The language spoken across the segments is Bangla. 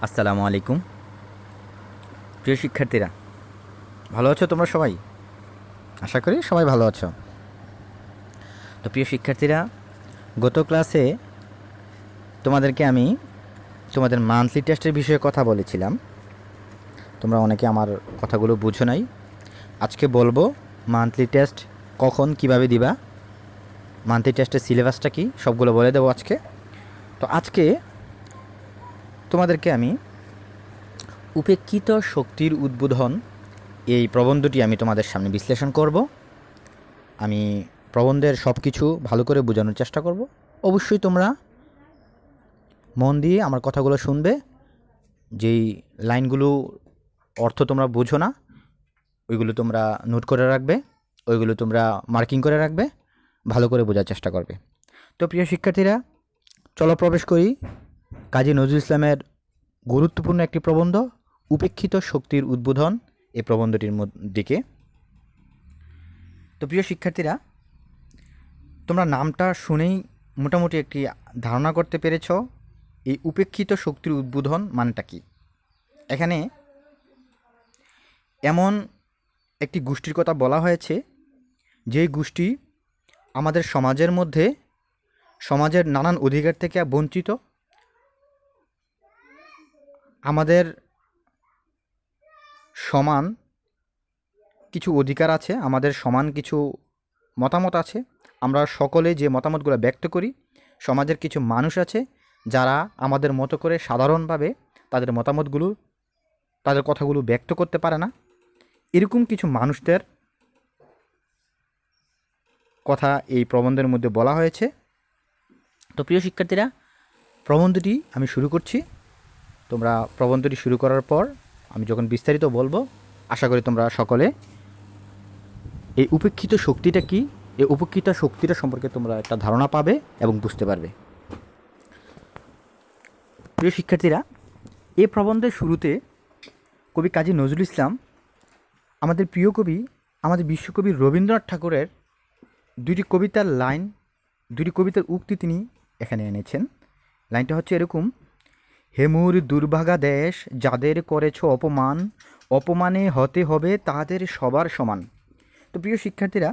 আসসালামু আলাইকুম। প্রিয় শিক্ষার্থীরা, ভালো আছো তোমরা সবাই? আশা করি সবাই ভালো আছো। তো প্রিয় শিক্ষার্থীরা, গত ক্লাসে তোমাদেরকে আমি তোমাদের মান্থলি টেস্টের বিষয়ে কথা বলেছিলাম। তোমরা অনেকে আমার কথাগুলো বুঝো নাই। আজকে বলবো মান্থলি টেস্ট কখন কিভাবে দিবা, মান্থলি টেস্টের সিলেবাসটা কি, সবগুলো বলে দেবো আজকে। তো আজকে তোমাদেরকে আমি উপেক্ষিত শক্তির উদ্বোধন এই প্রবন্ধটি আমি তোমাদের সামনে বিশ্লেষণ করব। আমি প্রবন্ধের সব কিছু ভালো করে বোঝানোর চেষ্টা করব। অবশ্যই তোমরা মন দিয়ে আমার কথাগুলো শুনবে। যেই লাইনগুলো অর্থ তোমরা বুঝো না ওইগুলো তোমরা নোট করে রাখবে, ওইগুলো তোমরা মার্কিং করে রাখবে, ভালো করে বোঝার চেষ্টা করবে। তো প্রিয় শিক্ষার্থীরা, চলো প্রবেশ করি কাজী নজরুল ইসলামের গুরুত্বপূর্ণ একটি প্রবন্ধ উপেক্ষিত শক্তির উদ্বোধন এই প্রবন্ধটির দিকে। তো প্রিয় শিক্ষার্থীরা, তোমরা নামটা শুনেই মোটামুটি একটি ধারণা করতে পেরেছ এই উপেক্ষিত শক্তির উদ্বোধন মানেটা কি। এখানে এমন একটি গোষ্ঠীর কথা বলা হয়েছে যেই গোষ্ঠী আমাদের সমাজের মধ্যে সমাজের নানান অধিকার থেকে বঞ্চিত। আমাদের সমান কিছু অধিকার আছে, আমাদের সমান কিছু মতামত আছে। আমরা সকলে যে মতামতগুলো ব্যক্ত করি, সমাজের কিছু মানুষ আছে যারা আমাদের মতো করে সাধারণভাবে তাদের মতামতগুলো, তাদের কথাগুলো ব্যক্ত করতে পারে না। এরকম কিছু মানুষদের কথা এই প্রবন্ধের মধ্যে বলা হয়েছে। তো প্রিয় শিক্ষার্থীরা, প্রবন্ধটি আমি শুরু করছি। তোমরা প্রবন্ধটি শুরু করার পর আমি যখন বিস্তারিত বলবো, আশা করি তোমরা সকলে এই উপেক্ষিত শক্তিটা কি, এই উপেক্ষিত শক্তিটা সম্পর্কে তোমরা একটা ধারণা পাবে এবং বুঝতে পারবে। প্রিয় শিক্ষার্থীরা, এই প্রবন্ধের শুরুতে কবি কাজী নজরুল ইসলাম আমাদের প্রিয় কবি, আমাদের বিশ্বকবি রবীন্দ্রনাথ ঠাকুরের দুটি কবিতার উক্তি তিনি এখানে এনেছেন। লাইনটা হচ্ছে এরকম: হে মোর দুর্ভাগা দেশ, যাদের করেছ অপমান, অপমানে হতে হবে তাদের সবার সমান। তো প্রিয় শিক্ষার্থীরা,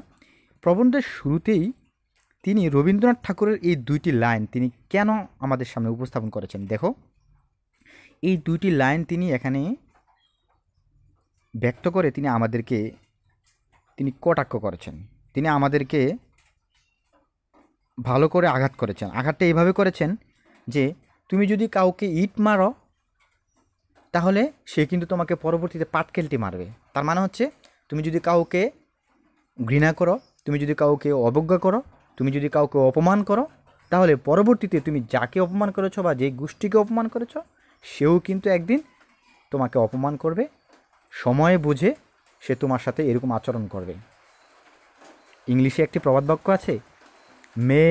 প্রবন্ধের শুরুতেই তিনি রবীন্দ্রনাথ ঠাকুরের এই দুইটি লাইন তিনি কেন আমাদের সামনে উপস্থাপন করেছেন। দেখো, এই দুইটি লাইন তিনি এখানে ব্যক্ত করে তিনি কটাক্ষ করেছেন, তিনি আমাদেরকে ভালো করে আঘাত করেছেন। আঘাতটা এইভাবে করেছেন যে তুমি যদি কাউকে ইট মারো তাহলে সে কিন্তু তোমাকে পরবর্তীতে পাটকেলটি মারবে। তার মানে হচ্ছে, তুমি যদি কাউকে ঘৃণা করো, তুমি যদি কাউকে অবজ্ঞা করো, তুমি যদি কাউকে অপমান করো, তাহলে পরবর্তীতে তুমি যাকে অপমান করেছো বা যে গোষ্ঠীকে অপমান করেছো সেও কিন্তু একদিন তোমাকে অপমান করবে। সময় বুঝে সে তোমার সাথে এরকম আচরণ করবে। ইংলিশে একটি প্রবাদ বাক্য আছে, মে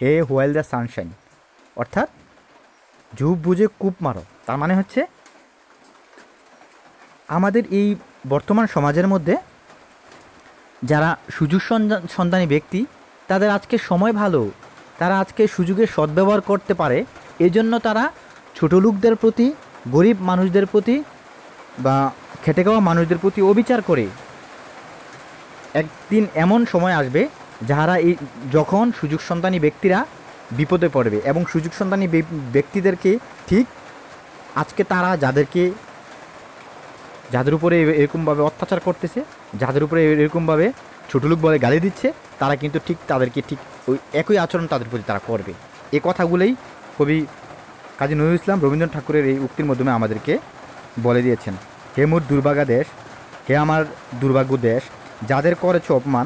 হে হোয়াইল দ্য সানশাইন, অর্থাৎ ঝুপ বুঝে কূপ মারো। তার মানে হচ্ছে, আমাদের এই বর্তমান সমাজের মধ্যে যারা সুযোগ সন্ধানী ব্যক্তি, তাদের আজকে সময় ভালো, তারা আজকে সুযোগের সদ্ব্যবহার করতে পারে। এজন্য তারা ছোটো লোকদের প্রতি, গরিব মানুষদের প্রতি বা খেটে খাওয়া মানুষদের প্রতি অবিচার করে। একদিন এমন সময় আসবে যখন সুযোগ সন্ধানী ব্যক্তিরা বিপদে পড়বে, এবং সুযোগ সন্ধানী ব্যক্তিদেরকে ঠিক আজকে তারা যাদের উপরে এরকমভাবে অত্যাচার করতেছে, যাদের উপরে এরকমভাবে ছোটো লোক বলে গালি দিচ্ছে, তারা কিন্তু তাদেরকে ওই একই আচরণ তাদের প্রতি তারা করবে। এই কথাগুলোই কবি কাজী নজরুল ইসলাম রবীন্দ্রনাথ ঠাকুরের এই উক্তির মাধ্যমে আমাদেরকে বলে দিয়েছেন। হে মোর দুর্ভাগা দেশ, হে আমার দুর্ভাগ্য দেশ, যাদের করেছ অপমান,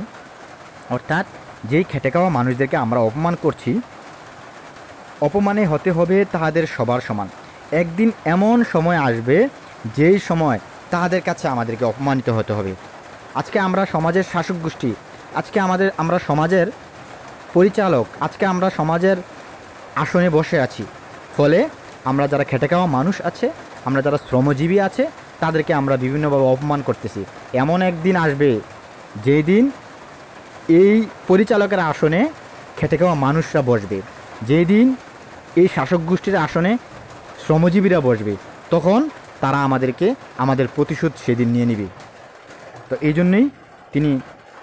অর্থাৎ যেই খেটে খাওয়া মানুষদেরকে আমরা অপমান করছি, অপমানে হতে হবে তাহাদের সবার সমান। একদিন এমন সময় আসবে যেই সময় তাদের কাছে আমাদেরকে অপমানিত হতে হবে। আজকে আমরা সমাজের শাসক গোষ্ঠী, আজকে আমরা সমাজের পরিচালক, আজকে আমরা সমাজের আসনে বসে আছি। ফলে আমরা যারা খেটে খাওয়া মানুষ আছে, আমরা যারা শ্রমজীবী আছে, তাদেরকে আমরা বিভিন্নভাবে অপমান করতেছি। এমন একদিন আসবে যেই দিন এই পরিচালকের আসনে খেটে খাওয়া মানুষরা বসবে, যেই দিন এই শাসক গোষ্ঠীর আসনে শ্রমজীবীরা বসবে, তখন তারা আমাদের প্রতিশোধ সেদিন নিয়ে নেবে। তো এই জন্যই তিনি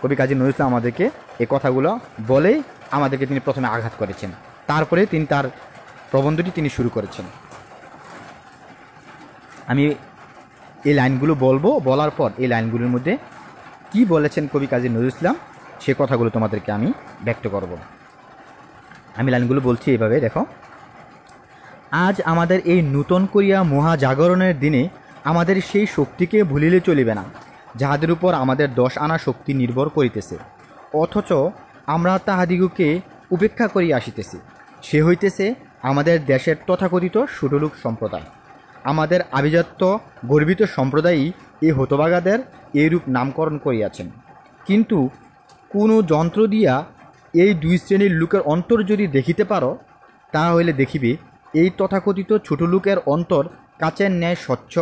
কবি কাজী নজরুল ইসলাম আমাদেরকে এই কথাগুলো বলেই আমাদেরকে তিনি প্রথমে আঘাত করেছেন, তারপরে তিনি তার প্রবন্ধটি তিনি শুরু করেছেন। আমি এই লাইনগুলো বলবো, বলার পর এই লাইনগুলোর মধ্যে কি বলেছেন কবি কাজী নজরুল ইসলাম সে কথাগুলো তোমাদেরকে আমি ব্যক্ত করব। আমি লাইনগুলো বলছি এভাবে, দেখো। আজ আমাদের এই নূতন করিয়া মহাজাগরণের দিনে আমাদের সেই শক্তিকে ভুলিলে চলিবে না, যাহাদের উপর আমাদের 10 আনা শক্তি নির্ভর করিতেছে, অথচ আমরা তাহাদিগকে উপেক্ষা করিয়া আসিতেছি। সে হইতেছে আমাদের দেশের তথাকথিত ছোটলোক সম্প্রদায়। আমাদের আভিজাত্য গর্বিত সম্প্রদায়ই এই হতভাগাদের এইরূপ নামকরণ করিয়াছেন। কিন্তু কোনো যন্ত্র দিয়া এই 2 শ্রেণীর লোকের অন্তর যদি দেখিতে পারো, তাহা হইলে দেখিবে এই তথাকথিত ছোটলোকের অন্তর কাচের ন্যায় স্বচ্ছ।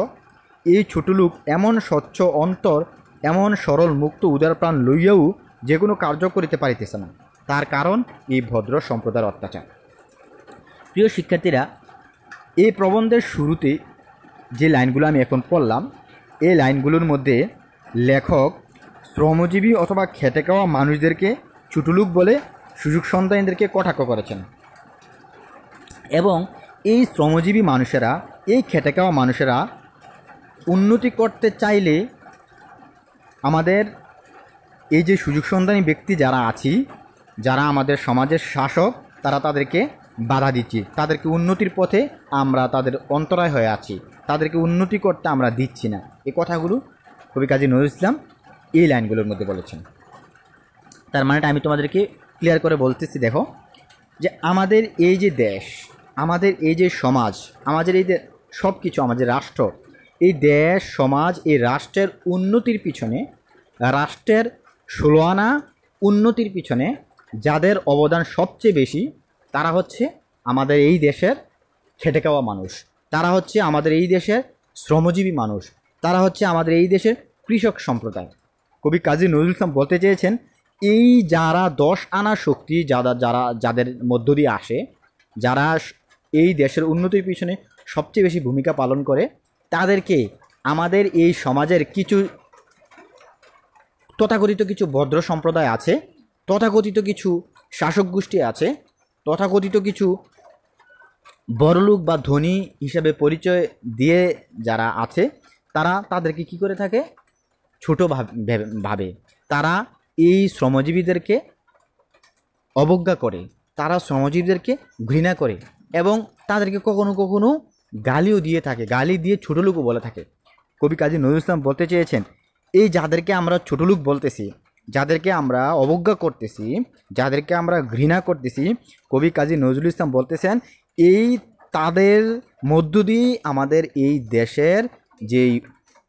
এই ছোটলোক এমন স্বচ্ছ অন্তর, এমন সরল মুক্ত উদার প্রাণ লইয়াও যে কোনো কার্য করিতে পারিতেছে না। তার কারণ এই ভদ্র সম্প্রদায়ের অত্যাচার। প্রিয় শিক্ষার্থীরা, এই প্রবন্ধের শুরুতে যে লাইনগুলো আমি এখন পড়লাম, এই লাইনগুলোর মধ্যে লেখক শ্রমজীবী অথবা খেটে খাওয়া মানুষদেরকে ছোটলোক বলে সুযোগ সন্ধানীদেরকে কটাক্ষ করেছেন। এবং এই শ্রমজীবী মানুষেরা, এই খেটে খাওয়া মানুষেরা উন্নতি করতে চাইলে আমাদের এই যে সুযোগ সন্ধানী ব্যক্তি যারা আছি, যারা আমাদের সমাজের শাসক, তারা তাদেরকে বাধা দিচ্ছি, তাদেরকে উন্নতির পথে আমরা তাদের অন্তরায় হয়ে আছি, তাদেরকে উন্নতি করতে আমরা দিচ্ছি না। এই কথাগুলো কবি কাজী নজরুল ইসলাম এই লাইনগুলোর মধ্যে বলেছেন। তার মানেটা আমি তোমাদেরকে ক্লিয়ার করে বলতেছি। দেখো, যে আমাদের এই যে দেশ, আমাদের এই যে সমাজ, আমাদের এই যে সব কিছু, আমাদের রাষ্ট্র, এই দেশ সমাজ এই রাষ্ট্রের উন্নতির পিছনে, রাষ্ট্রের 16 আনা উন্নতির পিছনে যাদের অবদান সবচেয়ে বেশি, তারা হচ্ছে আমাদের এই দেশের খেটে খাওয়া মানুষ, তারা হচ্ছে আমাদের এই দেশের শ্রমজীবী মানুষ, তারা হচ্ছে আমাদের এই দেশের কৃষক সম্প্রদায়। কবি কাজী নজরুল ইসলাম বলতে চেয়েছেন, এই যারা 10 আনা শক্তি যাদের মধ্য দিয়ে আসে, যারা এই দেশের উন্নতির পিছনে সবচেয়ে বেশি ভূমিকা পালন করে, তাদেরকে আমাদের এই সমাজের কিছু তথাকথিত কিছু ভদ্র সম্প্রদায় আছে, তথাকথিত কিছু শাসক গোষ্ঠী আছে, তথাকথিত কিছু বড়লোক বা ধনী হিসাবে পরিচয় দিয়ে যারা আছে, তারা তাদেরকে কি করে থাকে, ছোট ভাবে। তারা এই শ্রমজীবীদেরকে অবজ্ঞা করে, তারা শ্রমজীবীদেরকে ঘৃণা করে এবং তাদেরকে কখনো কখনো গালিও দিয়ে থাকে, গালি দিয়ে ছোটলোকও বলে থাকে। কবি কাজী নজরুল ইসলাম বলতে চেয়েছেন, এই যাদেরকে আমরা ছোটলোক বলতেছি, যাদেরকে আমরা অবজ্ঞা করতেছি, যাদেরকে আমরা ঘৃণা করতেছি, কবি কাজী নজরুল ইসলাম বলতেছেন, এই তাদের মধ্য দিয়েই আমাদের এই দেশের যেই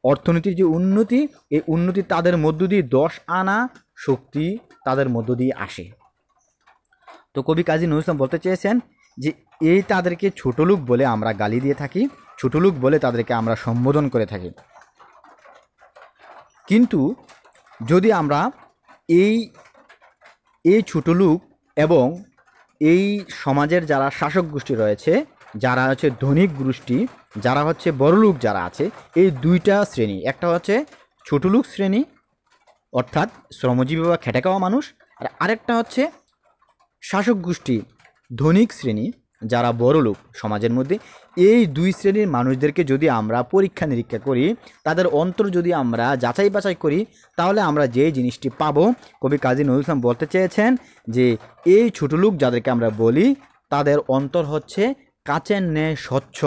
অর্থনীতির যে উন্নতি, এই উন্নতি তাদের মধ্য দিয়ে 10 আনা শক্তি তাদের মধ্য দিয়ে আসে। তো কবি কাজী নজরুল ইসলাম বলতে চেয়েছেন যে এই তাদেরকে ছোটলোক বলে আমরা গালি দিয়ে থাকি, ছোটলোক বলে তাদেরকে আমরা সম্বোধন করে থাকি। কিন্তু যদি আমরা এই ছোটলোক এবং এই সমাজের যারা শাসক গোষ্ঠী রয়েছে, যারা হচ্ছে ধনিক গোষ্ঠী, যারা হচ্ছে বড়লোক যারা আছে, এই 2টা শ্রেণী, একটা হচ্ছে ছোটলোক শ্রেণী অর্থাৎ শ্রমজীবী বা খেটে খাওয়া মানুষ, আর আরেকটা হচ্ছে শাসক গোষ্ঠী ধনিক শ্রেণী, যারা বড়লোক সমাজের মধ্যে। এই 2 শ্রেণীর মানুষদেরকে যদি আমরা পরীক্ষা নিরীক্ষা করি, তাদের অন্তর যদি আমরা যাচাই বাছাই করি, তাহলে আমরা যে জিনিসটি পাবো, কবি কাজী নজরুল ইসলাম বলতে চেয়েছেন যে এই ছোটলোক যাদেরকে আমরা বলি, তাদের অন্তর হচ্ছে কাচের ন্যায় স্বচ্ছ,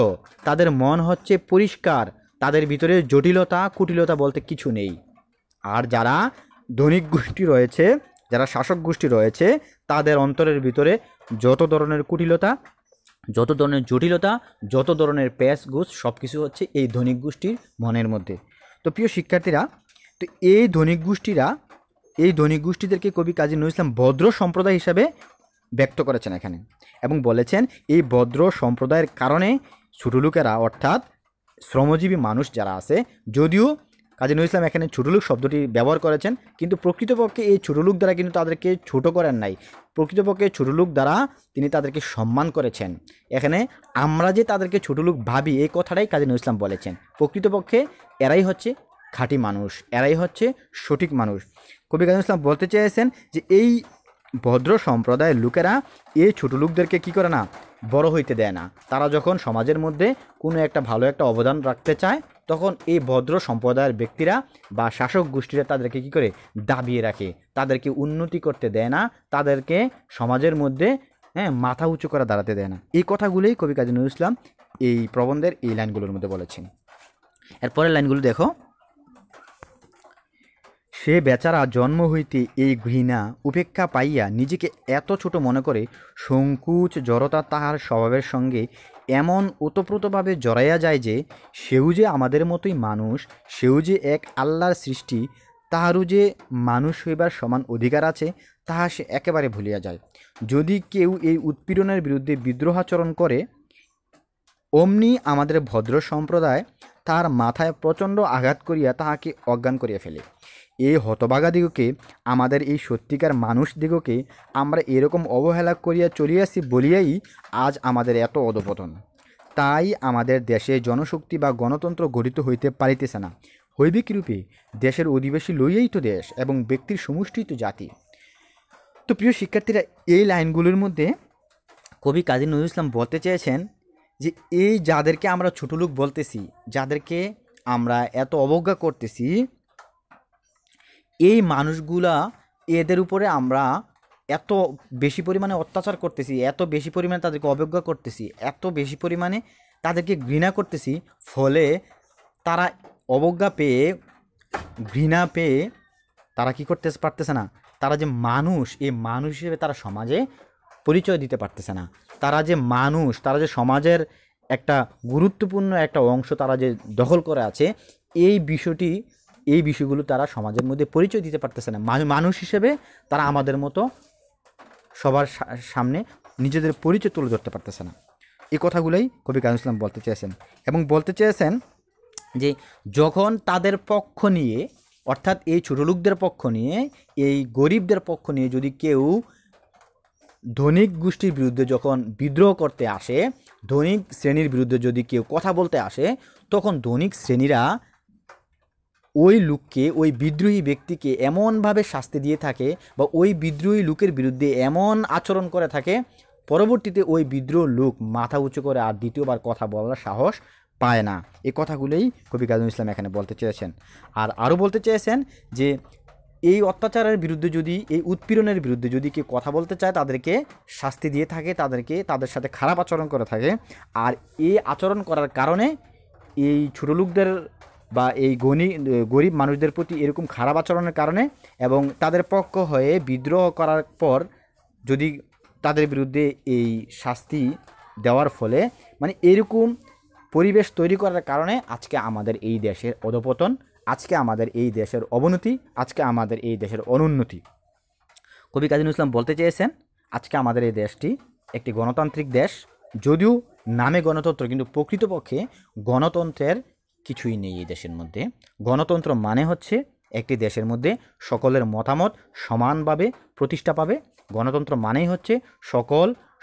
তাদের মন হচ্ছে পরিষ্কার, তাদের ভিতরে জটিলতা কুটিলতা বলতে কিছু নেই। আর যারা ধনিক গোষ্ঠী রয়েছে, যারা শাসক গোষ্ঠী রয়েছে, তাদের অন্তরের ভিতরে যত ধরনের কুটিলতা, যত ধরনের জটিলতা, যত ধরনের প্যাঁচ গোছ, সব কিছু হচ্ছে এই ধনিক গোষ্ঠীর মনের মধ্যে। তো প্রিয় শিক্ষার্থীরা, তো এই ধনিক গোষ্ঠীদেরকে কবি কাজী নজরুল ইসলাম ভদ্র সম্প্রদায় হিসাবে ব্যক্ত করেছেন এখানে, এবং বলেছেন এই ভদ্র সম্প্রদায়ের কারণে ছোটলোকেরা অর্থাৎ শ্রমজীবী মানুষ যারা আছে, যদিও কাজী নজরুল ইসলাম এখানে ছোটলোক শব্দটি ব্যবহার করেছেন, কিন্তু প্রকৃতপক্ষে এই ছোটলোক দ্বারা কিন্তু তাদেরকে ছোট করেন নাই। প্রকৃতপক্ষে ছোটলোক দ্বারা তিনি তাদেরকে সম্মান করেছেন। এখানে আমরা যে তাদেরকে ছোটলোক ভাবি এই কথাটাই কাজী নজরুল ইসলাম বলেছেন। প্রকৃতপক্ষে এরাই হচ্ছে খাঁটি মানুষ, এরাই হচ্ছে সঠিক মানুষ। কবি কাজী নজরুল ইসলাম বলতে চেয়েছেন যে এই ভদ্র সম্প্রদায়ের লোকেরা এই ছোটো লোকদেরকে কী করে না, বড় হইতে দেয় না। তারা যখন সমাজের মধ্যে কোনো একটা ভালো একটা অবদান রাখতে চায়, তখন এই ভদ্র সম্প্রদায়ের ব্যক্তিরা বা শাসক গোষ্ঠীরা তাদেরকে কী করে, দাবিয়ে রাখে, তাদেরকে উন্নতি করতে দেয় না, তাদেরকে সমাজের মধ্যে মাথা উঁচু করে দাঁড়াতে দেয় না। এই কথাগুলোই কবি কাজী নজরুল ইসলাম এই প্রবন্ধের এই লাইনগুলোর মধ্যে বলেছেন। এরপরের লাইনগুলো দেখো। সে বেচারা জন্ম হইতে এই ঘৃণা উপেক্ষা পাইয়া নিজেকে এত ছোট মনে করে, সংকুচ জড়তা তাহার স্বভাবের সঙ্গে এমন ওতপ্রোতভাবে জড়াইয়া যায় যে সেও যে আমাদের মতোই মানুষ, সেও যে এক আল্লাহর সৃষ্টি, তাহারও যে মানুষ হইবার সমান অধিকার আছে, তাহা সে একেবারে ভুলিয়া যায়। যদি কেউ এই উৎপীড়নের বিরুদ্ধে বিদ্রোহাচরণ করে, অমনি আমাদের ভদ্র সম্প্রদায় তার মাথায় প্রচণ্ড আঘাত করিয়া তাহাকে অজ্ঞান করিয়া ফেলে। এই হতভাগাদিগকে, আমাদের এই সত্যিকার মানুষদিগকে আমরা এরকম অবহেলা করিয়া চলিয়াছি বলিয়াই আজ আমাদের এত অধপতন। তাই আমাদের দেশে জনশক্তি বা গণতন্ত্র গঠিত হইতে পারিতেছে না। হইবে কিরূপে? দেশের অধিবাসী লইয়াই তো দেশ এবং ব্যক্তির সমষ্টিই তো জাতি। তো প্রিয় শিক্ষার্থীরা, এই লাইনগুলোর মধ্যে কবি কাজী নজরুল ইসলাম বলতে চেয়েছেন যে এই যাদেরকে আমরা ছোটো লোক বলতেছি, যাদেরকে আমরা এত অবজ্ঞা করতেছি, এই মানুষগুলা, এদের উপরে আমরা এত বেশি পরিমাণে অত্যাচার করতেছি, এত বেশি পরিমাণে তাদেরকে অবজ্ঞা করতেছি, এত বেশি পরিমাণে তাদেরকে ঘৃণা করতেছি, ফলে তারা অবজ্ঞা পেয়ে, ঘৃণা পেয়ে তারা কী করতে পারতেছে না, তারা যে মানুষ, এই মানুষ হিসেবে তারা সমাজে পরিচয় দিতে পারতেছে না। তারা যে মানুষ, তারা যে সমাজের একটা গুরুত্বপূর্ণ একটা অংশ তারা যে দখল করে আছে, এই বিষয়গুলো তারা সমাজের মধ্যে পরিচয় দিতে পারতেছে না। মানুষ হিসেবে তারা আমাদের মতো সবার সামনে নিজেদের পরিচয় তুলে ধরতে পারতেছে না। এই কথাগুলোই কবি কাজী নজরুল ইসলাম বলতে চেয়েছেন। এবং বলতে চেয়েছেন যে যখন তাদের পক্ষ নিয়ে, অর্থাৎ এই ছোটো লোকদের পক্ষ নিয়ে, এই গরিবদের পক্ষ নিয়ে যদি কেউ ধনিক গোষ্ঠীর বিরুদ্ধে যখন বিদ্রোহ করতে আসে, ধনিক শ্রেণীর বিরুদ্ধে যদি কেউ কথা বলতে আসে, তখন ধনিক শ্রেণীরা ওই লোককে, ওই বিদ্রোহী ব্যক্তিকে এমনভাবে শাস্তি দিয়ে থাকে বা ওই বিদ্রোহী লোকের বিরুদ্ধে এমন আচরণ করে থাকে, পরবর্তীতে ওই বিদ্রোহ লোক মাথা উঁচু করে আর দ্বিতীয়বার কথা বলার সাহস পায় না। এই কথাগুলোই কবি কাজী নজরুল ইসলাম এখানে বলতে চেয়েছেন। আর আরও বলতে চেয়েছেন যে এই অত্যাচারের বিরুদ্ধে যদি, এই উৎপীড়নের বিরুদ্ধে যদি কেউ কথা বলতে চায়, তাদেরকে শাস্তি দিয়ে থাকে, তাদের সাথে খারাপ আচরণ করে থাকে। আর এই আচরণ করার কারণে এই ছোটো লোকদের বা এই গরিব মানুষদের প্রতি এরকম খারাপ আচরণের কারণে এবং তাদের পক্ষ হয়ে বিদ্রোহ করার পর যদি তাদের বিরুদ্ধে এই শাস্তি দেওয়ার ফলে, মানে এরকম পরিবেশ তৈরি করার কারণে আজকে আমাদের এই দেশের অধপতন, আজকে আমাদের এই দেশের অবনতি, আজকে আমাদের এই দেশের অনুন্নতি। কবি কাজী নজরুল ইসলাম বলতে চেয়েছেন আজকে আমাদের এই দেশটি একটি গণতান্ত্রিক দেশ, যদিও নামে গণতন্ত্র, কিন্তু প্রকৃতপক্ষে গণতন্ত্রের কিছুই নেই এই দেশের মধ্যে। গণতন্ত্র মানে হচ্ছে একটি দেশের মধ্যে সকলের মতামত সমানভাবে প্রতিষ্ঠা পাবে। গণতন্ত্র মানেই হচ্ছে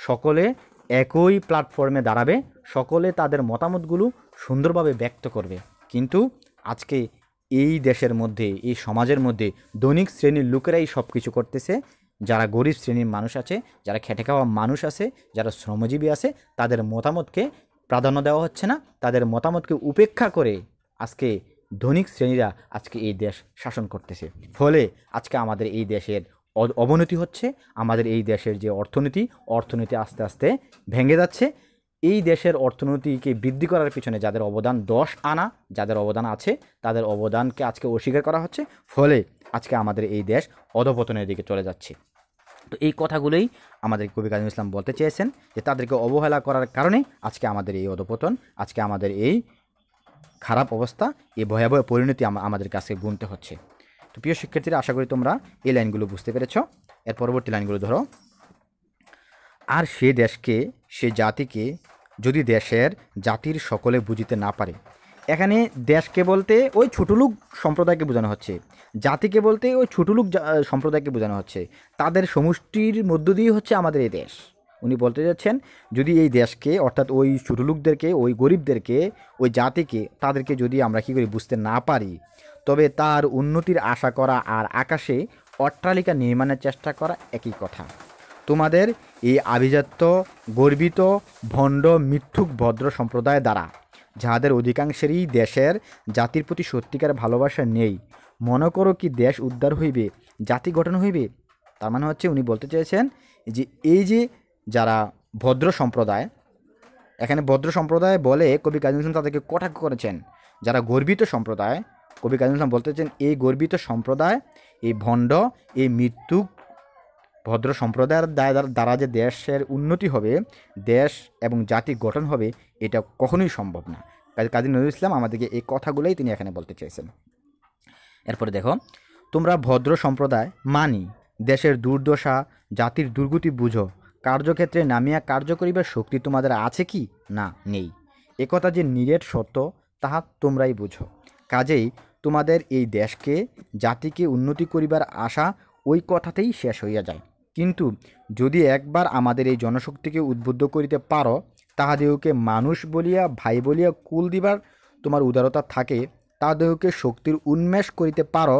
সকলে একই প্ল্যাটফর্মে দাঁড়াবে, সকলে তাদের মতামতগুলো সুন্দরভাবে ব্যক্ত করবে। কিন্তু আজকে এই দেশের মধ্যে, এই সমাজের মধ্যে ধনিক শ্রেণীর লোকেরাই সব কিছু করতেছে। যারা গরিব শ্রেণীর মানুষ আছে, যারা খেটে খাওয়া মানুষ আছে, যারা শ্রমজীবী আছে, তাদের মতামতকে প্রাধান্য দেওয়া হচ্ছে না। তাদের মতামতকে উপেক্ষা করে আজকে ধনিক শ্রেণীরা আজকে এই দেশ শাসন করতেছে। ফলে আজকে আমাদের এই দেশের অবনতি হচ্ছে। আমাদের এই দেশের যে অর্থনীতি আস্তে আস্তে ভেঙে যাচ্ছে। এই দেশের অর্থনীতিকে বৃদ্ধি করার পিছনে যাদের অবদান 10 আনা, যাদের অবদান আছে, তাদের অবদানকে আজকে অস্বীকার করা হচ্ছে। ফলে আজকে আমাদের এই দেশ অধপতনের দিকে চলে যাচ্ছে। তো এই কথাগুলোই আমাদের কবি কাজী নজরুল ইসলাম বলতে চেয়েছেন যে তাদেরকে অবহেলা করার কারণে আজকে আমাদের এই অধপতন, আজকে আমাদের এই খারাপ অবস্থা, এই ভয়াবহ পরিণতি আমাদের কাছে গুনতে হচ্ছে। তো প্রিয় শিক্ষার্থীরা, আশা করি তোমরা এই লাইনগুলো বুঝতে পেরেছ। এর পরবর্তী লাইনগুলো ধরো। আর সে দেশকে, সে জাতিকে যদি দেশের জাতির সকলে বুঝিতে না পারে, এখানে দেশকে বলতে ওই ছোটলোক সম্প্রদায়কে বোঝানো হচ্ছে, জাতিকে বলতে ওই ছোটলোক সম্প্রদায়কে বোঝানো হচ্ছে, তাদের সমষ্টির মধ্য দিয়ে হচ্ছে আমাদের এই দেশ। উনি বলতে যাচ্ছেন যদি এই দেশকে অর্থাৎ ওই ছোটলোকদেরকে, ওই গরিবদেরকে, ওই জাতিকে, তাদেরকে যদি আমরা কী করে বুঝতে না পারি, তবে তার উন্নতির আশা করা আর আকাশে অট্টালিকা নির্মাণের চেষ্টা করা একই কথা। তোমাদের এই আভিজাত্য গর্বিত ভণ্ড মিথ্যুক ভদ্র সম্প্রদায় দ্বারা, যাহাদের অধিকাংশেরই দেশের জাতির প্রতি সত্যিকার ভালোবাসা নেই, মনে করো কি দেশ উদ্ধার হইবে, জাতি গঠন হইবে? তার মানে হচ্ছে উনি বলতে চেয়েছেন যে এই যে যারা ভদ্র সম্প্রদায়, এখানে ভদ্র সম্প্রদায় বলে কবি কাজী নজরুল ইসলাম তাদেরকে কটাক্ষ করেছেন। যারা গর্বিত সম্প্রদায়, কবি কাজী নজরুল ইসলাম বলতে চান এই গর্বিত সম্প্রদায়, এই ভণ্ড, এই মৃত্যুক ভদ্র সম্প্রদায়ের দ্বারা যে দেশের উন্নতি হবে, দেশ এবং জাতি গঠন হবে, এটা কখনোই সম্ভব না। কাজী নজরুল ইসলাম আমাদেরকে এই কথাগুলোই তিনি এখানে বলতে চেয়েছেন। এরপরে দেখো, তোমরা ভদ্র সম্প্রদায় মানি, দেশের দুর্দশা জাতির দুর্গতি বুঝো, কার্যক্ষেত্রে নামিয়া কার্য করিবার শক্তি তোমাদের আছে কি? না, নেই। একথা যে নিরেট সত্য তাহা তোমরাই বুঝো। কাজেই তোমাদের এই দেশকে জাতিকে উন্নতি করিবার আশা ওই কথাতেই শেষ হইয়া যায়। কিন্তু যদি একবার আমাদের এই জনশক্তিকে উদ্বুদ্ধ করিতে পারো, তাহাদিগকে মানুষ বলিয়া ভাই বলিয়া কুল দিবার তোমার উদারতা থাকে, তাহাদিগকে শক্তির উন্মেষ করিতে পারো,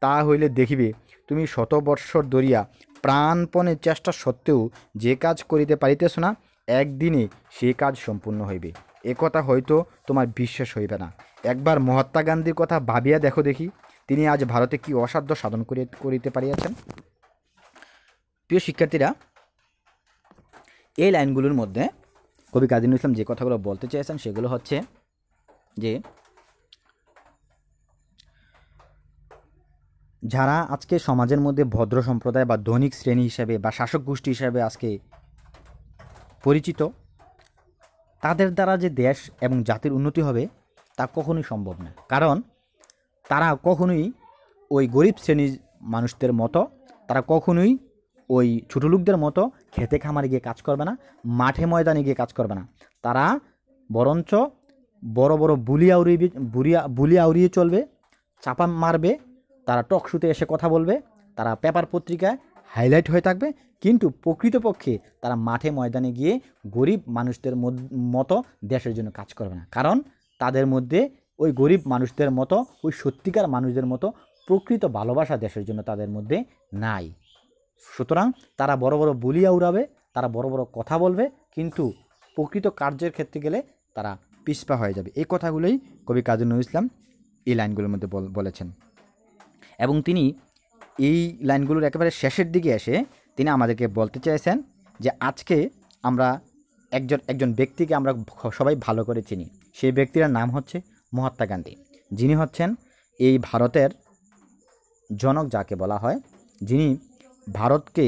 তাহা হইলে দেখিবে তুমি শতবৎসর ধরিয়া প্রাণপণে চেষ্টা সত্ত্বেও যে কাজ করিতে পারিতেছ না, একদিনে সে কাজ সম্পূর্ণ হইবে। একথা হয়তো তোমার বিশ্বাস হইবে না। একবার মহাত্মা গান্ধীর কথা ভাবিয়া দেখো দেখি, তিনি আজ ভারতে কি অসাধ্য সাধন করিতে পারিয়াছেন। প্রিয় শিক্ষার্থীরা, এই লাইনগুলোর মধ্যে কবি কাজী নজরুল ইসলাম যে কথাগুলো বলতে চেয়েছেন সেগুলো হচ্ছে যে যারা আজকে সমাজের মধ্যে ভদ্র সম্প্রদায় বা ধনিক শ্রেণী হিসাবে বা শাসক গোষ্ঠী হিসাবে আজকে পরিচিত, তাদের দ্বারা যে দেশ এবং জাতির উন্নতি হবে তা কখনোই সম্ভব না। কারণ তারা কখনোই ওই গরিব শ্রেণীর মানুষদের মতো, তারা কখনোই ওই ছোটো লোকদের মতো খেতে খামারে গিয়ে কাজ করবে না, মাঠে ময়দানে গিয়ে কাজ করবে না। তারা বরঞ্চ বড় বড় বুলি আউড়িয়ে চলবে, চাপা মারবে, তারা টকশুতে এসে কথা বলবে, তারা পেপার পত্রিকায় হাইলাইট হয়ে থাকবে, কিন্তু প্রকৃতপক্ষে তারা মাঠে ময়দানে গিয়ে গরিব মানুষদের মতো দেশের জন্য কাজ করবে না। কারণ তাদের মধ্যে ওই গরিব মানুষদের মতো, ওই সত্যিকার মানুষদের মতো প্রকৃত ভালোবাসা দেশের জন্য তাদের মধ্যে নাই। সুতরাং তারা বড় বড় বুলি আউড়াবে, তারা বড় বড় কথা বলবে, কিন্তু প্রকৃত কার্যের ক্ষেত্রে গেলে তারা পিছপা হয়ে যাবে। এই কথাগুলোই কবি কাজী নজরুল ইসলাম এই লাইনগুলোর মধ্যে বলেছেন। এবং তিনি এই লাইনগুলোর একেবারে শেষের দিকে এসে তিনি আমাদেরকে বলতে চেয়েছেন যে আজকে আমরা একজন ব্যক্তিকে আমরা সবাই ভালো করে চিনি। সেই ব্যক্তির নাম হচ্ছে মহাত্মা গান্ধী, যিনি হচ্ছেন এই ভারতের জনক যাকে বলা হয়, যিনি ভারতকে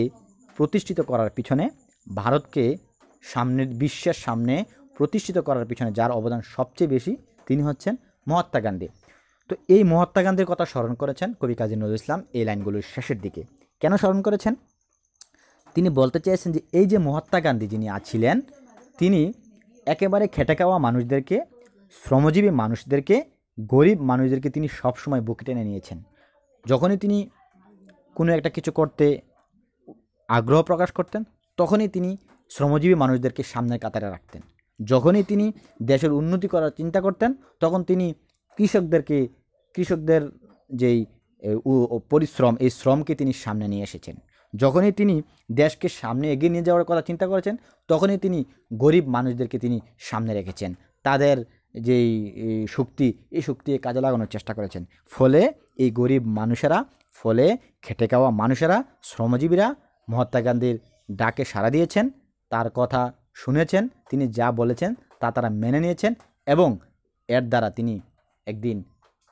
প্রতিষ্ঠিত করার পিছনে, ভারতকে বিশ্বের সামনে প্রতিষ্ঠিত করার পিছনে যার অবদান সবচেয়ে বেশি, তিনি হচ্ছেন মহাত্মা গান্ধী। তো এই মহাত্মা গান্ধীর কথা স্মরণ করেছেন কবি কাজী নজরুল ইসলাম এই লাইনগুলোর শেষের দিকে। কেন স্মরণ করেছেন? তিনি বলতে চেয়েছেন যে এই যে মহাত্মা গান্ধী যিনি ছিলেন, তিনি একেবারে খেটে খাওয়া মানুষদেরকে, শ্রমজীবী মানুষদেরকে, গরিব মানুষদেরকে তিনি সবসময় বুকে টেনে নিয়েছেন। যখনই তিনি কোনো একটা কিছু করতে আগ্রহ প্রকাশ করতেন, তখনই তিনি শ্রমজীবী মানুষদেরকে সামনের কাতারে রাখতেন। যখনই তিনি দেশের উন্নতি করার চিন্তা করতেন, তখন তিনি কৃষকদের যেই পরিশ্রম, এই শ্রমকে তিনি সামনে নিয়ে এসেছেন। যখনই তিনি দেশকে সামনে এগিয়ে নিয়ে যাওয়ার কথা চিন্তা করেছেন, তখনই তিনি গরিব মানুষদেরকে তিনি সামনে রেখেছেন, তাদের যেই শক্তি, এই শক্তি কাজে লাগানোর চেষ্টা করেছেন। ফলে এই গরিব মানুষেরা, ফলে খেটে খাওয়া মানুষেরা, শ্রমজীবীরা মহাত্মা গান্ধীর ডাকে সাড়া দিয়েছেন, তার কথা শুনেছেন, তিনি যা বলেছেন তা তারা মেনে নিয়েছেন, এবং এর দ্বারা তিনি একদিন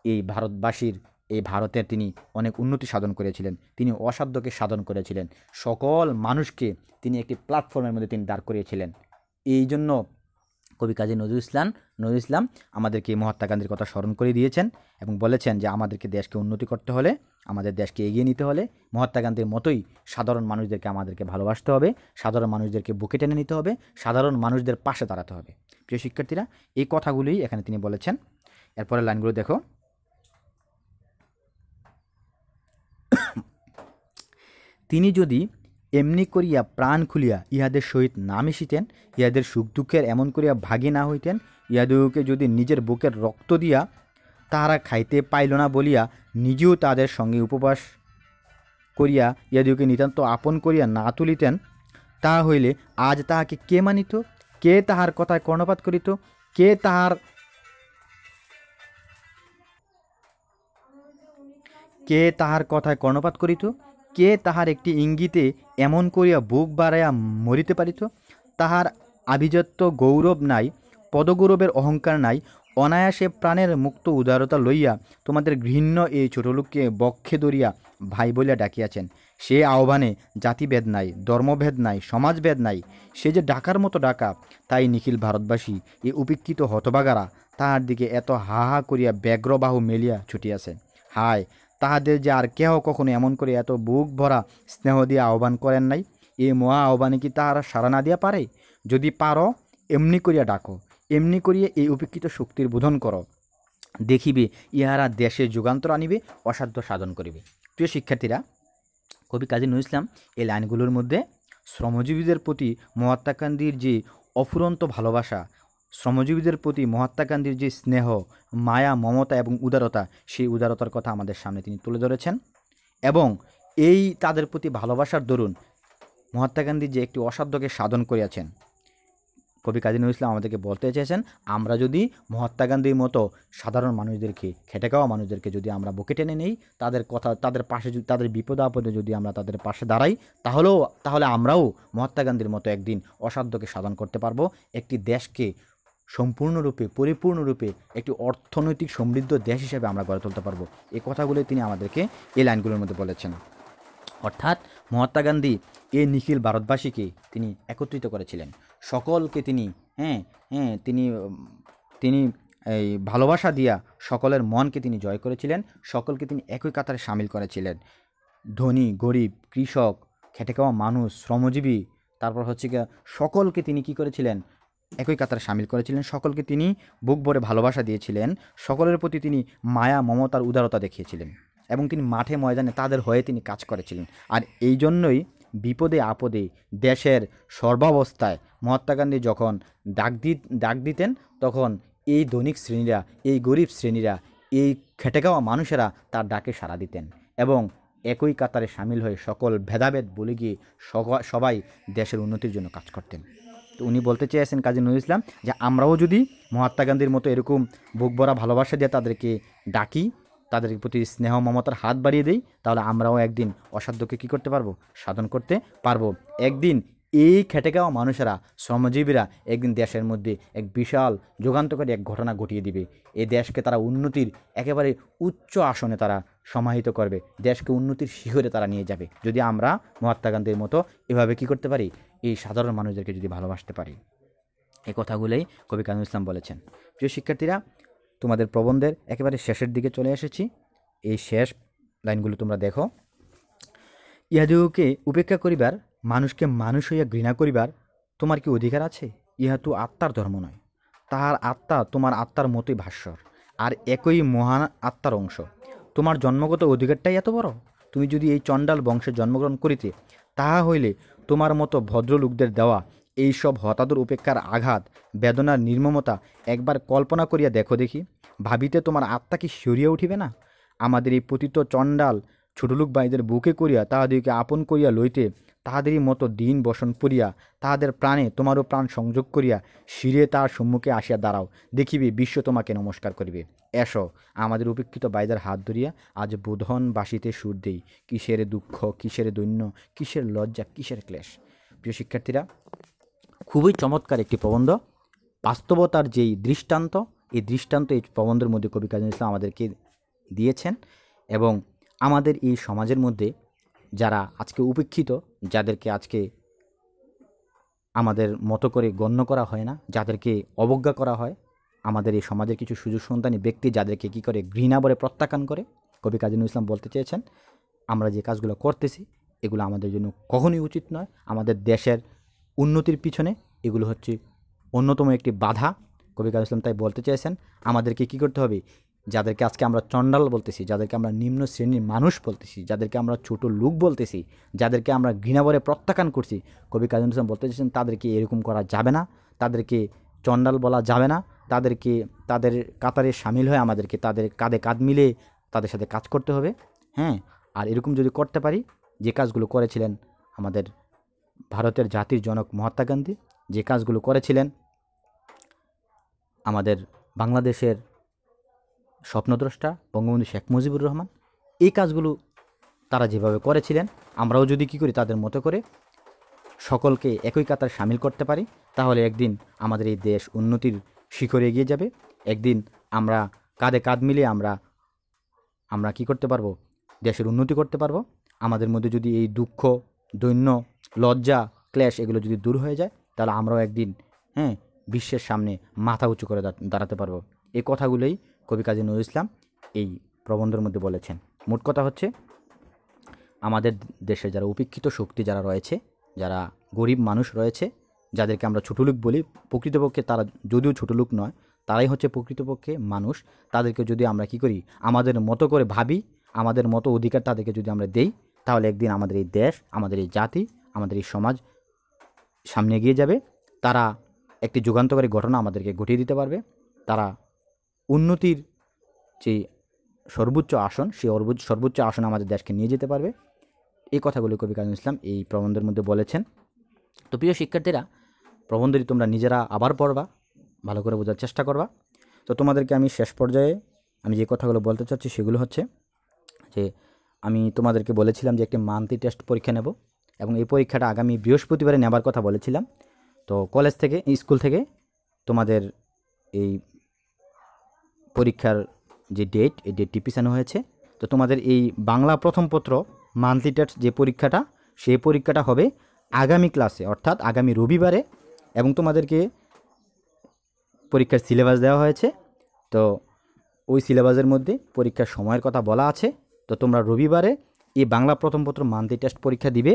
এই ভারতবাসীর, এই ভারতের তিনি অনেক উন্নতি সাধন করেছিলেন। তিনি অসাধ্যকে সাধন করেছিলেন, সকল মানুষকে তিনি একটি প্ল্যাটফর্মের মধ্যে তিনি দাঁড় করিয়েছিলেন। এই জন্য কবি কাজী নজরুল ইসলাম আমাদেরকে মহাত্মা গান্ধীর কথা স্মরণ করে দিয়েছেন এবং বলেছেন যে আমাদেরকে দেশকে উন্নতি করতে হলে, আমাদের দেশকে এগিয়ে নিতে হলে মহাত্মা গান্ধীর মতোই সাধারণ মানুষদেরকে আমাদেরকে ভালোবাসতে হবে, সাধারণ মানুষদেরকে বুকে টেনে নিতে হবে, সাধারণ মানুষদের পাশে দাঁড়াতে হবে। প্রিয় শিক্ষার্থীরা, এই কথাগুলোই এখানে তিনি বলেছেন। এরপরের লাইনগুলো দেখো। তিনি যদি এমনি করিয়া প্রাণ খুলিয়া ইহাদের সহিত না মিশিতেন, ইহাদের সুখ দুঃখের এমন করিয়া ভাগী না হইতেন, ইহাদিগকে যদি নিজের বুকের রক্ত দিয়া তাহারা খাইতে পাইল না বলিয়া নিজেও তাদের সঙ্গে উপবাস করিয়া ইহাদিগকে নিতান্ত আপন করিয়া না তুলিতেন, তাহা হইলে আজ তাহাকে কে মানিত? কে তাহার কথায় কর্ণপাত করিত? কে তাহার কথায় কর্ণপাত করিত? কে তাহার একটি ইঙ্গিতে এমন করিয়া বুক বাড়াইয়া মরিতে পারিত? তাহার আভিজাত্য গৌরব নাই, পদগৌরবের অহংকার নাই, অনায়াসে প্রাণের মুক্ত উদারতা লইয়া তোমাদের ঘৃণ্য এই ছোটলোককে বক্ষে ধরিয়া ভাই বলিয়া ডাকিয়াছেন। সে আহ্বানে জাতিভেদ নাই, ধর্মভেদ নাই, সমাজভেদ নাই। সে যে ডাকার মতো ডাকা, তাই নিখিল ভারতবাসী এই উপেক্ষিত হতভাগারা তাহার দিকে এত হা হা করিয়া ব্যগ্রবাহু মেলিয়া ছুটিয়াছে। হায়, তাহাদের যে আর কেহ কখনো এমন করে এত বুক ভরা স্নেহ দিয়ে আহ্বান করেন নাই। এই মহা আহ্বানে কি তাহারা সাড়া না দিয়া পারে? যদি পারো, এমনি করিয়া ডাকো, এমনি করিয়া এই উপেক্ষিত শক্তির বোধন করো, দেখিবে ইহারা দেশে যুগান্তর আনিবে, অসাধ্য সাধন করিবে। প্রিয় শিক্ষার্থীরা, কবি কাজী নজরুল ইসলাম এই লাইনগুলোর মধ্যে শ্রমজীবীদের প্রতি মহাত্মা গান্ধীর যে অফুরন্ত ভালোবাসা, শ্রমজীবীদের প্রতি মহাত্মা গান্ধীর যে স্নেহ, মায়া, মমতা এবং উদারতা, সেই উদারতার কথা আমাদের সামনে তিনি তুলে ধরেছেন। এবং এই তাদের প্রতি ভালোবাসার দরুন মহাত্মা গান্ধী যে একটি অসাধ্যকে সাধন করিয়াছেন, কবি কাজী নজরুল ইসলাম আমাদেরকে বলতে চেয়েছেন, আমরা যদি মহাত্মা গান্ধীর মতো সাধারণ মানুষদেরকে, খেটে খাওয়া মানুষদেরকে যদি আমরা বুকে টেনে নেই, তাদের কথা, তাদের পাশে, তাদের বিপদ আপদে যদি আমরা তাদের পাশে দাঁড়াই, তাহলে আমরাও মহাত্মা গান্ধীর মতো একদিন অসাধ্যকে সাধন করতে পারবো। একটি দেশকে সম্পূর্ণরূপে, পরিপূর্ণরূপে একটি অর্থনৈতিক সমৃদ্ধ দেশ হিসেবে আমরা গড়ে তুলতে পারবো। এই কথাগুলোই তিনি আমাদেরকে এই লাইনগুলোর মধ্যে বলেছেন। অর্থাৎ মহাত্মা গান্ধী এই নিখিল ভারতবাসীকে তিনি একত্রিত করেছিলেন, সকলকে তিনি তিনি এই ভালোবাসা দিয়া সকলের মনকে তিনি জয় করেছিলেন, সকলকে তিনি একই কাতারে সামিল করেছিলেন। ধনী, গরিব, কৃষক, খেটে খাওয়া মানুষ, শ্রমজীবী, তারপর হচ্ছে গিয়ে সকলকে তিনি কি করেছিলেন? একই কাতারে সামিল করেছিলেন। সকলকে তিনি বুক ভরে ভালোবাসা দিয়েছিলেন, সকলের প্রতি তিনি মায়া, মমতার উদারতা দেখিয়েছিলেন এবং তিনি মাঠে ময়দানে তাদের হয়ে তিনি কাজ করেছিলেন। আর এই জন্যই বিপদে আপদে দেশের সর্বাবস্থায় মহাত্মা গান্ধী যখন ডাক দিতেন, তখন এই ধনিক শ্রেণীরা, এই গরিব শ্রেণীরা, এই খেটে খাওয়া মানুষেরা তার ডাকে সাড়া দিতেন এবং একই কাতারে সামিল হয়ে সকল ভেদাভেদ বলে গিয়ে সবাই দেশের উন্নতির জন্য কাজ করতেন। তো উনি বলতে চেয়েছেন কাজী নজরুল ইসলাম যে আমরাও যদি মহাত্মা গান্ধীর মতো এরকম বুক ভরা ভালোবাসা দিয়ে তাদেরকে ডাকি, তাদের প্রতি স্নেহ মমতার হাত বাড়িয়ে দেই, তাহলে আমরাও একদিন অসাধ্যকে কী করতে পারবো? সাধন করতে পারবো। একদিন এই খেটে খাওয়া মানুষেরা, শ্রমজীবীরা একদিন দেশের মধ্যে এক বিশাল যুগান্তকারী এক ঘটনা ঘটিয়ে দিবে। এই দেশকে তারা উন্নতির একেবারে উচ্চ আসনে তারা সমাহিত করবে, দেশকে উন্নতির শিখরে তারা নিয়ে যাবে, যদি আমরা মহাত্মা গান্ধীর মতো এভাবে কী করতে পারি? এই সাধারণ মানুষদেরকে যদি ভালোবাসতে পারি। এই কথাগুলোই কবি কাজী নজরুল ইসলাম বলেছেন। প্রিয় শিক্ষার্থীরা, তোমাদের প্রবন্ধের একেবারে শেষের দিকে চলে এসেছি। এই শেষ লাইনগুলো তোমরা দেখো। ইহাদিগকে উপেক্ষা করিবার, মানুষকে মানুষ হইয়া ঘৃণা করিবার তোমার কি অধিকার আছে? ইহা তো আত্মার ধর্ম নয়, তাহার আত্মা তোমার আত্মার মতোই ভাস্বর, আর একই মহান আত্মার অংশ। তোমার জন্মগত অধিকারটাই এত বড়? তুমি যদি এই চণ্ডাল বংশে জন্মগ্রহণ করিতে, তাহা হইলে তোমার মতো ভদ্রলোকদের দেওয়া এইসব হতাদর উপেক্ষার আঘাত, বেদনার নির্মমতা একবার কল্পনা করিয়া দেখো দেখি। ভাবিতে তোমার আত্মা কি সরিয়া উঠিবে না? আমাদের এই পতিত চণ্ডাল ছোটলোক ভাইদের বুকে করিয়া তাহাদেরকে আপন করিয়া লইতে, তাহাদেরই মতো দিন বসন পড়িয়া তাহাদের প্রাণে তোমারও প্রাণ সংযোগ করিয়া শিরে তার সম্মুখে আসিয়া দাঁড়াও, দেখিবে বিশ্ব তোমাকে নমস্কার করিবে। এসো, আমাদের উপেক্ষিত ভাইদের হাত ধরিয়া আজ বোধন বাসিতে সুর দেই। কিসের দুঃখ, কিসের দৈন্য, কিসের লজ্জা, কিসের ক্লেশ। প্রিয় শিক্ষার্থীরা, খুবই চমৎকার একটি প্রবন্ধ, বাস্তবতার যেই দৃষ্টান্ত, এই দৃষ্টান্ত এই প্রবন্ধের মধ্যে কবি কাজী নজরুল ইসলাম আমাদেরকে দিয়েছেন। এবং আমাদের এই সমাজের মধ্যে যারা আজকে উপেক্ষিত, যাদেরকে আজকে আমাদের মতো করে গণ্য করা হয় না, যাদেরকে অবজ্ঞা করা হয়, আমাদের এই সমাজের কিছু সুযোগ সন্তানী ব্যক্তি যাদেরকে কী করে? ঘৃণা বলে প্রত্যাখ্যান করে। কবি কাজী নজরুল ইসলাম বলতে চেয়েছেন, আমরা যে কাজগুলো করতেছি এগুলো আমাদের জন্য কখনোই উচিত নয়। আমাদের দেশের উন্নতির পিছনে এগুলো হচ্ছে অন্যতম একটি বাধা। কবি কাজী ইসলাম তাই বলতে চেয়েছেন আমাদেরকে কী করতে হবে, যাদেরকে আজকে আমরা চণ্ডাল বলতেছি, যাদেরকে আমরা নিম্ন শ্রেণীর মানুষ বলতেছি, যাদেরকে আমরা ছোটো লোক বলতেছি, যাদেরকে আমরা ঘৃণাভরে প্রত্যাখ্যান করছি, কবি কাজী ইসলাম বলতে চেয়েছেন তাদেরকে এরকম করা যাবে না, তাদেরকে চণ্ডাল বলা যাবে না, তাদেরকে তাদের কাতারে সামিল হয়ে আমাদেরকে তাদের কাঁধে কাঁধ মিলে তাদের সাথে কাজ করতে হবে। হ্যাঁ, আর এরকম যদি করতে পারি, যে কাজগুলো করেছিলেন আমাদের ভারতের জাতির জনক মহাত্মা গান্ধী, যে কাজগুলো করেছিলেন আমাদের বাংলাদেশের স্বপ্নদ্রষ্টা বঙ্গবন্ধু শেখ মুজিবুর রহমান, এই কাজগুলো তারা যেভাবে করেছিলেন আমরাও যদি কী করি তাদের মতো করে সকলকে একই কাতার সামিল করতে পারি, তাহলে একদিন আমাদের এই দেশ উন্নতির শিখরে এগিয়ে যাবে। একদিন আমরা কাঁধে কাঁধ মিলিয়ে আমরা কী করতে পারবো, দেশের উন্নতি করতে পারবো। আমাদের মধ্যে যদি এই দুঃখ, দৈন্য, লজ্জা, ক্লেশ এগুলো যদি দূর হয়ে যায়, তাহলে আমরাও একদিন বিশ্বের সামনে মাথা উঁচু করে দাঁড়াতে পারবো। এই কথাগুলোই কবি কাজী নজরুল ইসলাম এই প্রবন্ধের মধ্যে বলেছেন। মোট কথা হচ্ছে, আমাদের দেশে যারা উপেক্ষিত শক্তি যারা রয়েছে, যারা গরিব মানুষ রয়েছে, যাদেরকে আমরা ছোটো লোক বলি, প্রকৃতপক্ষে তারা যদিও ছোটো লোক নয়, তারাই হচ্ছে প্রকৃতপক্ষে মানুষ। তাদেরকে যদি আমরা কী করি, আমাদের মতো করে ভাবি, আমাদের মতো অধিকার তাদেরকে যদি আমরা দেই, তাহলে একদিন আমাদের এই দেশ, আমাদের এই জাতি, আমাদের এই সমাজ সামনে এগিয়ে যাবে। তারা একটি যুগান্তকারী ঘটনা আমাদেরকে ঘটিয়ে দিতে পারবে। তারা উন্নতির যে সর্বোচ্চ আসন, সেই সর্বোচ্চ আসনে আমাদের দেশকে নিয়ে যেতে পারবে। এই কথাগুলি কবি কাজী ইসলাম এই প্রবন্ধের মধ্যে বলেছেন। তো প্রিয় শিক্ষার্থীরা, প্রবন্ধটি তোমরা নিজেরা আবার পড়বা, ভালো করে বোঝার চেষ্টা করবা। তো তোমাদেরকে আমি শেষ পর্যায়ে আমি যে কথাগুলো বলতে চাচ্ছি সেগুলো হচ্ছে যে, আমি তোমাদেরকে বলেছিলাম যে একটি মান্থলি টেস্ট পরীক্ষা নেব, এবং এই পরীক্ষাটা আগামী বৃহস্পতিবারে নেবার কথা বলেছিলাম। তো কলেজ থেকে, স্কুল থেকে তোমাদের এই পরীক্ষার যে ডেট, এই ডেটটি পিছানো হয়েছে। তো তোমাদের এই বাংলা প্রথম পত্র মান্থলি টেস্ট যে পরীক্ষাটা, সেই পরীক্ষাটা হবে আগামী ক্লাসে, অর্থাৎ আগামী রবিবারে, এবং তোমাদেরকে পরীক্ষার সিলেবাস দেওয়া হয়েছে। তো ওই সিলেবাসের মধ্যে পরীক্ষার সময়ের কথা বলা আছে। তো তোমরা রবিবারে এই বাংলা প্রথম পত্র মান্থলি টেস্ট পরীক্ষা দিবে,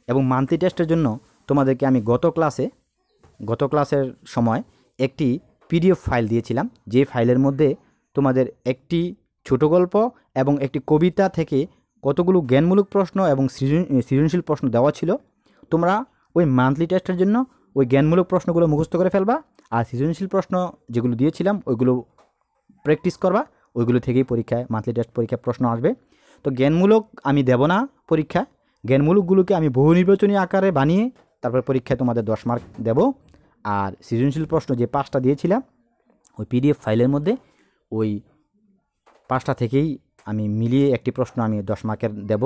এবং মান্থলি টেস্টের জন্য তোমাদেরকে আমি গত ক্লাসের সময় একটি পিডিএফ ফাইল দিয়েছিলাম, যে ফাইলের মধ্যে তোমাদের একটি ছোট গল্প এবং একটি কবিতা থেকে কতগুলো জ্ঞানমূলক প্রশ্ন এবং সৃজনশীল প্রশ্ন দেওয়া ছিল। তোমরা ওই মান্থলি টেস্টের জন্য ওই জ্ঞানমূলক প্রশ্নগুলো মুখস্থ করে ফেলবা, আর সৃজনশীল প্রশ্ন যেগুলো দিয়েছিলাম ওইগুলো প্র্যাকটিস করবা। ওইগুলো থেকেই পরীক্ষায়, মান্থলি টেস্ট পরীক্ষায় প্রশ্ন আসবে। তো জ্ঞানমূলক আমি দেব না পরীক্ষায়, জ্ঞানমূলকগুলোকে আমি বহু নির্বাচনী আকারে বানিয়ে তারপরে পরীক্ষায় তোমাদের 10 মার্ক দেব। আর সৃজনশীল প্রশ্ন যে 5টা দিয়েছিলাম ওই পিডিএফ ফাইলের মধ্যে, ওই 5টা থেকেই আমি মিলিয়ে একটি প্রশ্ন আমি 10 মার্কের দেব।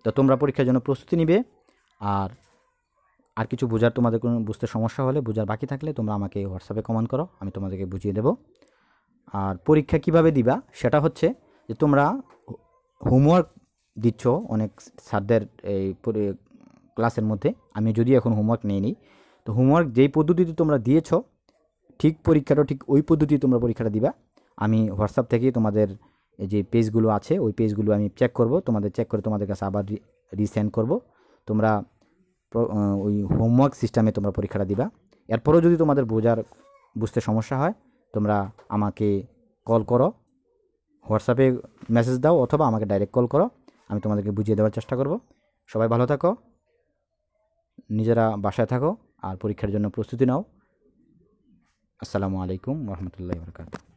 তো তোমরা পরীক্ষার জন্য প্রস্তুতি নিবে। আর কিছু তোমাদের কোনো বুঝতে সমস্যা হলে, বোঝার বাকি থাকলে তোমরা আমাকে হোয়াটসঅ্যাপে কমেন্ট করো, আমি তোমাদেরকে বুঝিয়ে দেব। আর পরীক্ষা কিভাবে দিবা সেটা হচ্ছে যে, তোমরা হোমওয়ার্ক দিচ্ছ অনেক স্যারদের এই ক্লাসের মধ্যে, আমি যদিও এখন হোমওয়ার্ক নিইনি। তো হোমওয়ার্ক যেই পদ্ধতিতে তোমরা দিয়েছো, ঠিক পরীক্ষাটাও ঠিক ওই পদ্ধতিতে তোমরা পরীক্ষাটা দিবা। আমি হোয়াটসঅ্যাপ থেকে তোমাদের যে পেজগুলো আছে ওই পেজগুলো আমি চেক করব, চেক করে তোমাদের কাছে আবার রিসেন্ড করব। তোমরা ওই হোমওয়ার্ক সিস্টেমে তোমরা পরীক্ষাটা দিবা। এরপরও যদি তোমাদের বুঝতে সমস্যা হয়, তোমরা আমাকে কল করো, হোয়াটসঅ্যাপে মেসেজ দাও, অথবা আমাকে ডাইরেক্ট কল করো, আমি তোমাদেরকে বুঝিয়ে দেওয়ার চেষ্টা করব। সবাই ভালো থাকো, নিজেরা বাসায় থাকো, আর পরীক্ষার জন্য প্রস্তুতি নাও। আসসালামু আলাইকুম ওয়া রাহমাতুল্লাহি ওয়া বারাকাতুহু।